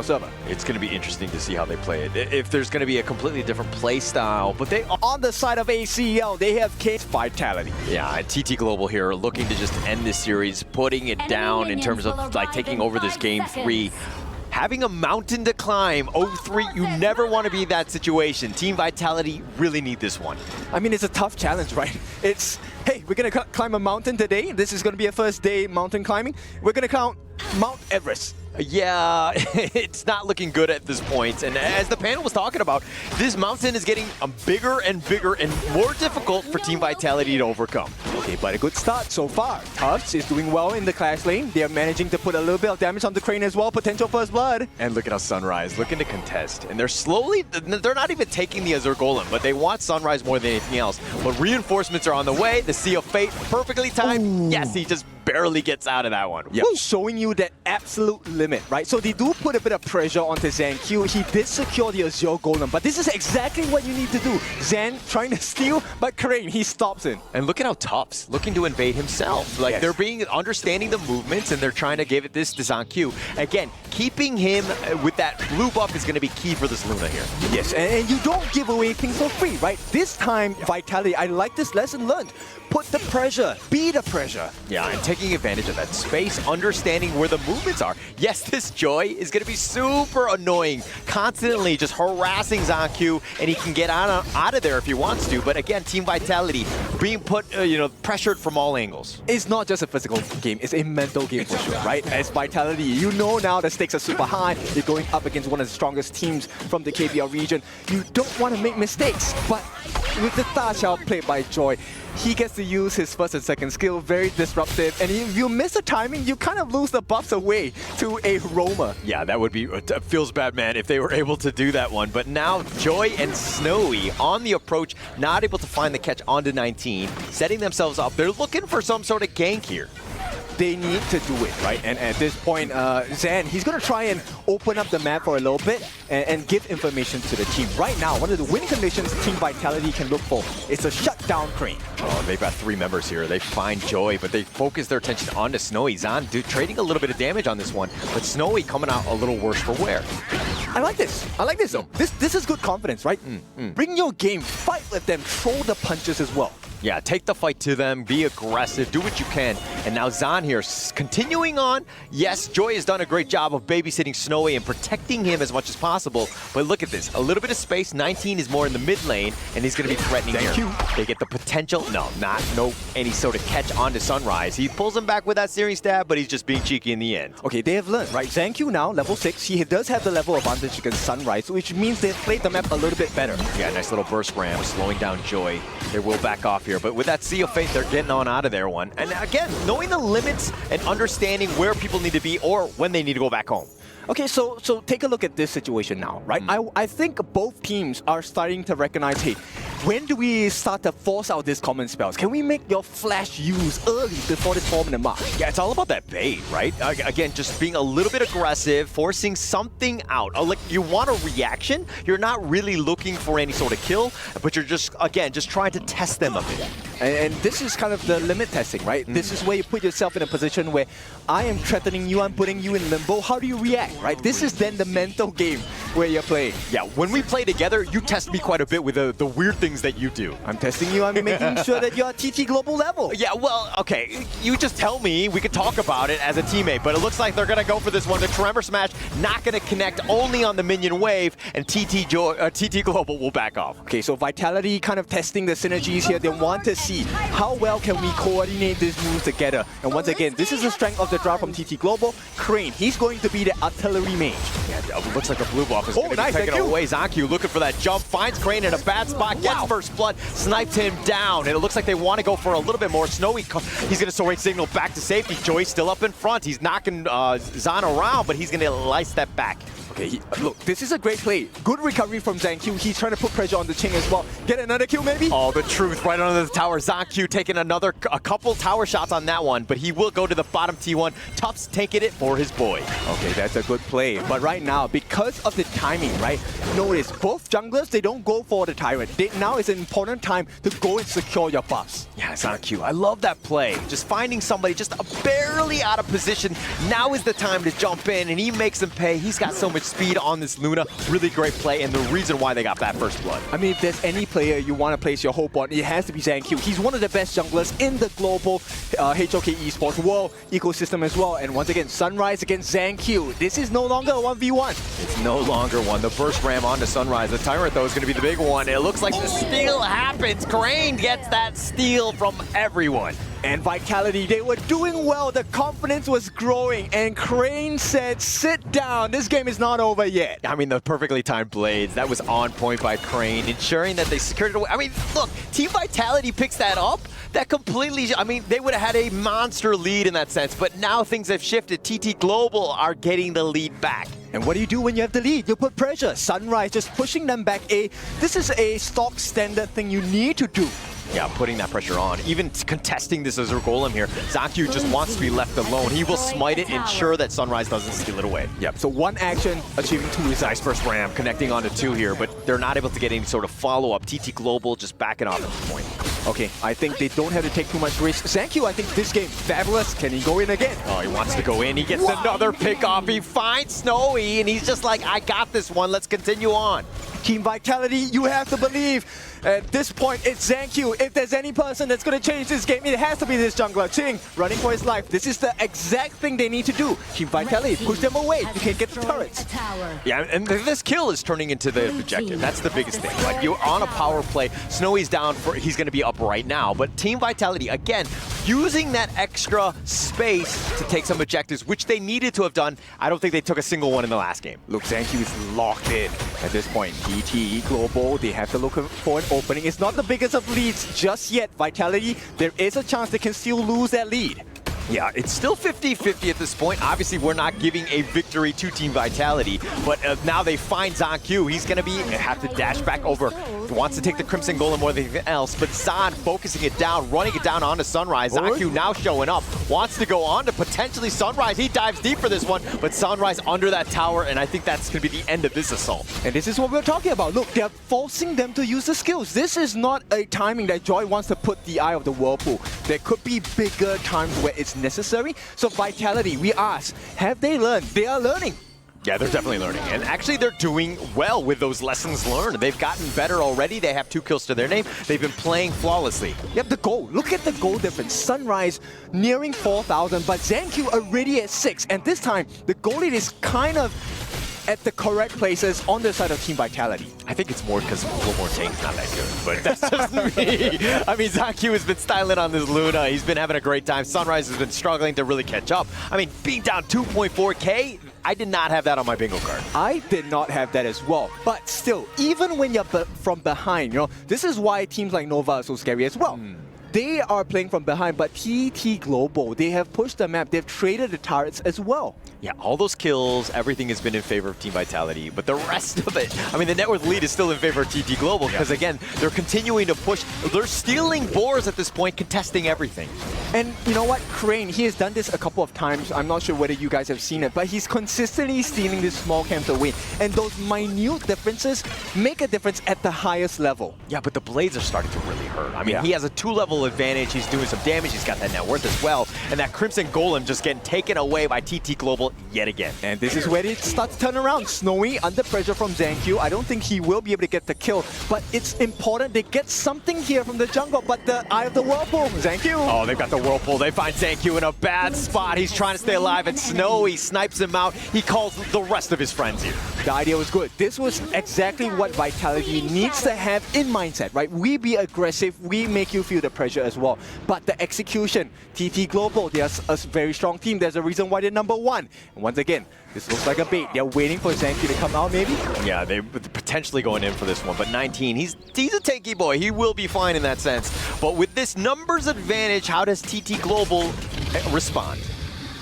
server. It's going to be interesting to see how they play it. If there's going to be a completely different play style, but they On the side of ACL, they have Kane's Vitality. Yeah, and TT Global here looking to just end this series, putting it down in terms of like taking over this game 3. Having a mountain to climb, 0-3, you never want to be in that situation. Team Vitality really need this one. I mean, it's a tough challenge, right? It's, hey, we're going to climb a mountain today. This is going to be a first day mountain climbing. We're going to count Mount Everest. Yeah, it's not looking good at this point. And as the panel was talking about, this mountain is getting bigger and bigger and more difficult for Team Vitality to overcome. Okay, but a good start so far. Tufts is doing well in the Clash lane. They are managing to put a little bit of damage on the Crane as well. Potential first blood. And look at how Sunrise looking to contest. And they're slowly, they're not even taking the Azure Golem, but they want Sunrise more than anything else. But reinforcements are on the way. The Sea of Fate, perfectly timed. Ooh. Yes, he just barely gets out of that one. Yep. Showing you that absolute limit, right? So they do put a bit of pressure onto ZanQ. He did secure the Azure Golem, but this is exactly what you need to do. Zan trying to steal, but Crane, he stops him. And look at how Tufts looking to invade himself. Like they're understanding the movements and they're trying to give it this to ZanQ. Again, keeping him with that blue buff is going to be key for this Luna here. Yes, and you don't give away things for free, right? This time, Vitality, I like this lesson learned. Put the pressure, be the pressure. Yeah, and taking advantage of that space, understanding where the movements are. Yes, this Joy is going to be super annoying, constantly just harassing ZanQ, and he can get out of there if he wants to. But again, Team Vitality being put, pressured from all angles. It's not just a physical game, it's a mental game for sure, right? As Vitality, you know now the stakes are super high. You're going up against one of the strongest teams from the KBL region. You don't want to make mistakes, but with the Da Xiao played by Joy, he gets to use his first and second skill, very disruptive, and if you miss the timing, you kind of lose the buffs away to a roamer. Yeah, that would be, feels bad, man, if they were able to do that one. But now Joy and Snowy on the approach, not able to find the catch onto 19, setting themselves up. They're looking for some sort of gank here. They need to do it, right? And at this point, Zan, he's going to try and open up the map for a little bit and give information to the team. Right now, one of the win conditions Team Vitality can look for is a shutdown Crane. Oh, they've got 3 members here. They find Joy, but they focus their attention onto Snowy. Zan trading a little bit of damage on this one, but Snowy coming out a little worse for wear. I like this. I like this, though. This is good confidence, right? Bring your game, fight with them, throw the punches as well. Yeah, take the fight to them, be aggressive, do what you can. And now Zan here, continuing on. Yes, Joy has done a great job of babysitting Snowy and protecting him as much as possible. But look at this, a little bit of space. 19 is more in the mid lane, and he's going to be threatening here. They get the potential. No any sort of catch onto Sunrise. He pulls him back with that searing stab, but he's just being cheeky in the end. Okay, they have learned, right? ZanQ now, level 6. He does have the level advantage against Sunrise, which means they've played the map a little bit better. Yeah, nice little burst ram, slowing down Joy. They will back off here, but with that Sea of Fate, they're getting on out of there one. And again, knowing the limits and understanding where people need to be or when they need to go back home. Okay, so take a look at this situation now, right? I think both teams are starting to recognize, hey, when do we start to force out these common spells? Can we make your flash use early before this 4-minute mark? Yeah, it's all about that bait, right? Again, just being a little bit aggressive, forcing something out. Like, you want a reaction. You're not really looking for any sort of kill, but you're just, again, just trying to test them a bit. And this is kind of the limit testing, right? This is where you put yourself in a position where I am threatening you, I'm putting you in limbo. How do you react, right? This is then the mental game where you're playing. Yeah, when we play together, you test me quite a bit with the weird things that you do. I'm testing you, I'm making sure that you're at TT Global level. Yeah, well, okay, you just tell me, we can talk about it as a teammate, but it looks like they're gonna go for this one. The Tremor Smash not gonna connect, only on the minion wave, and TT Global will back off. Okay, so Vitality kind of testing the synergies here. They want to see how well can we coordinate these moves together. And once again, this is the strength of the draft from TT Global. Crane, he's going to be the artillery mage. Yeah, it looks like the blue buff is going to be taken away. ZanQ looking for that jump, finds Crane in a bad spot, gets first blood, snipes him down, and it looks like they want to go for a little bit more. Snowy, he's going to Soul Ring signal back to safety. Joy's still up in front. He's knocking Zan around, but he's going to light step back. Okay, look, this is a great play. Good recovery from ZanQ. He's trying to put pressure on the Ching as well. Get another kill, maybe? Oh, the truth right under the tower. ZanQ taking a couple tower shots on that one, but he will go to the bottom T1. Tufts taking it for his boy. Okay, that's a good play. But right now, because of the timing, right? Notice, both junglers, they don't go for the Tyrant. Now is an important time to go and secure your buffs. Yeah, ZanQ, I love that play. Just finding somebody just barely out of position. Now is the time to jump in, and he makes them pay. He's got so much speed on this Luna. Really great play, and the reason why they got that first blood. I mean, if there's any player you want to place your hope on, it has to be ZanQ. He's one of the best junglers in the global HOK Esports world ecosystem as well. And once again, Sunrise against ZanQ. This is no longer a 1v1. It's no longer one. The burst ram onto Sunrise. The Tyrant, though, is going to be the big one. It looks like the steal happens. Crane gets that steal from everyone. And Vitality, they were doing well. The confidence was growing. And Crane said, sit down. This game is not over yet. I mean, the perfectly timed blades. That was on point by Crane, ensuring that they secured it away. I mean, look, Team Vitality picks that up. That completely, I mean, they would have had a monster lead in that sense. But now things have shifted. TT Global are getting the lead back. And what do you do when you have the lead? You put pressure. Sunrise just pushing them back. This is a stock standard thing you need to do. Yeah, putting that pressure on. Even contesting this as a golem here, ZanQ just wants to be left alone. He will smite it, ensure that Sunrise doesn't steal it away. Yep, so one action, achieving 2 results. Nice first ram, connecting onto 2 here, but they're not able to get any sort of follow-up. TT Global just backing off at this point. Okay, I think they don't have to take too much risk. ZanQ, I think this game, fabulous. Can he go in again? Oh, he wants to go in. He gets another pick off. He finds Snowy, and he's just like, I got this one. Let's continue on. Team Vitality, you have to believe. At this point, it's ZanQ. If there's any person that's going to change this game, it has to be this jungler. Ching, running for his life. This is the exact thing they need to do. Team Vitality, push them away. You can't get the turrets. Yeah, and this kill is turning into the objective. That's the biggest thing. Like, you're on a power play. Snowy's down for, he's going to be up right now. But Team Vitality, again, using that extra space to take some objectives, which they needed to have done. I don't think they took a single one in the last game. Look, ZanQ is locked in at this point. TT Global, they have to look for an opening. It's not the biggest of leads just yet. Vitality, there is a chance they can still lose that lead. Yeah, it's still 50-50 at this point. Obviously, we're not giving a victory to Team Vitality, but now they find ZanQ. He's going to have to dash back over. He wants to take the Crimson Golem more than anything else, but Zan focusing it down, running it down onto Sunrise. ZanQ now showing up, wants to go on to potentially Sunrise. He dives deep for this one, but Sunrise under that tower, and I think that's going to be the end of this assault. And this is what we're talking about. Look, they're forcing them to use the skills. This is not a timing that Joy wants to put the Eye of the Whirlpool. There could be bigger times where it's necessary. So Vitality, we ask, have they learned? They are learning. Yeah, they're definitely learning. And actually, they're doing well with those lessons learned. They've gotten better already. They have 2 kills to their name. They've been playing flawlessly. Yep, the goal. Look at the goal difference. Sunrise nearing 4,000, but ZanQ already at 6. And this time, the goal lead is kind of at the correct places on the side of Team Vitality. I think it's more because Mortaine's not that good, but that's just me. I mean, ZanQ has been styling on this Luna. He's been having a great time. Sunrise has been struggling to really catch up. I mean, being down 2.4K, I did not have that on my bingo card. I did not have that as well. But still, even when you're from behind, you know, this is why teams like Nova are so scary as well. They are playing from behind, but TT Global, they have pushed the map. They've traded the turrets as well. Yeah, all those kills, everything has been in favor of Team Vitality, but the rest of it, I mean, the net worth lead is still in favor of TT Global because, again, they're continuing to push. They're stealing boars at this point, contesting everything. And you know what? Crane, he has done this a couple of times. I'm not sure whether you guys have seen it, but he's consistently stealing these small camps away. And those minute differences make a difference at the highest level. Yeah, but the blades are starting to really hurt. I mean, he has a 2-level advantage. He's doing some damage. He's got that net worth as well. And that Crimson Golem just getting taken away by TT Global yet again. And this is where it starts to turn around. Snowy under pressure from ZanQ. I don't think he will be able to get the kill, but it's important they get something here from the jungle. But the Eye of the Whirlpool, ZanQ. Oh, they've got the Whirlpool. They find ZanQ in a bad spot. He's trying to stay alive, and Snowy snipes him out. He calls the rest of his friends here. The idea was good. This was exactly what Vitality needs to have in mindset, right? We be aggressive, we make you feel the pressure as well. But the execution, TT Global, they're a very strong team. There's a reason why they're #1. And once again, this looks like a bait. They're waiting for ZanQ to come out, maybe? Yeah, they're potentially going in for this one, but 19, he's a tanky boy. He will be fine in that sense. But with this numbers advantage, how does TT Global respond?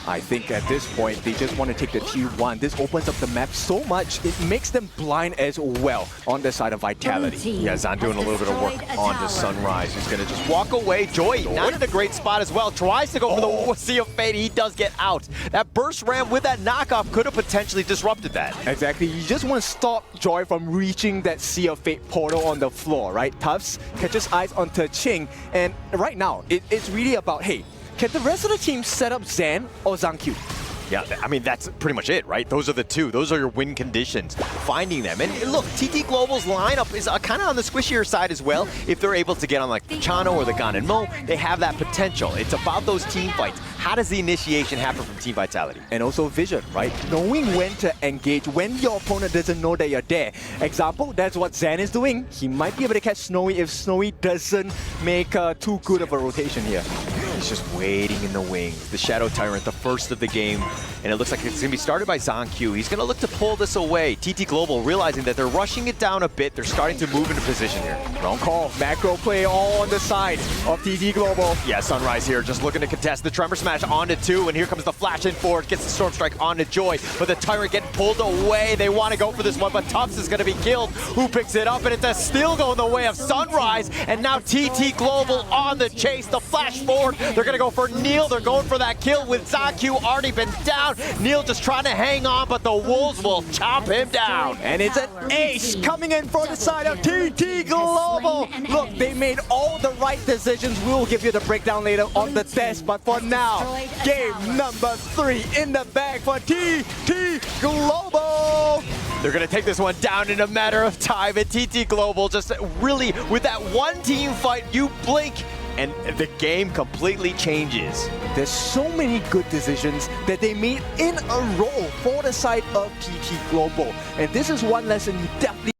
I think at this point, they just want to take the T1. This opens up the map so much, it makes them blind as well on the side of Vitality. Yeah, Zan doing a little bit of work onto Sunrise. He's going to just walk away. Joy, not in a great spot as well. Tries to go for the Sea of Fate. He does get out. That burst ram with that knockoff could have potentially disrupted that. Exactly. You just want to stop Joy from reaching that Sea of Fate portal on the floor, right? Tufts catches eyes onto Ching. And right now, it's really about, hey, can the rest of the team set up Zan or ZanQ? Yeah, I mean, that's pretty much it, right? Those are the two. Those are your win conditions, finding them. And look, TT Global's lineup is kind of on the squishier side as well. If they're able to get on like the Chano or the Ganonmo, they have that potential. It's about those team fights. How does the initiation happen from Team Vitality? And also vision, right? Knowing when to engage, when your opponent doesn't know that you're there. Example, that's what Zan is doing. He might be able to catch Snowy if Snowy doesn't make too good of a rotation here. He's just waiting in the wings. The Shadow Tyrant, the first of the game, and it looks like it's going to be started by ZonQ. He's going to look to pull this away. TT Global realizing that they're rushing it down a bit. They're starting to move into position here. Wrong call. Macro play all on the side of TT Global. Yeah, Sunrise here just looking to contest the Tremor Smash onto 2, and here comes the flash in forward, gets the Storm Strike onto Joy, but the Tyrant getting pulled away. They want to go for this one, but Tux is going to be killed. Who picks it up? And it's still going the way of Sunrise, and now TT Global on the chase. The flash forward. They're going to go for Neil. They're going for that kill with ZonQ already been down. Neil just trying to hang on, but the Wolves will chop him down. And it's an ace coming in from the side of TT Global. Look, they made all the right decisions. We'll give you the breakdown later on the test, but for now, game number 3 in the bag for TT Global. They're going to take this one down in a matter of time, and TT Global just really, with that one team fight, you blink, and the game completely changes. There's so many good decisions that they made in a row for the side of TT Global. And this is one lesson you definitely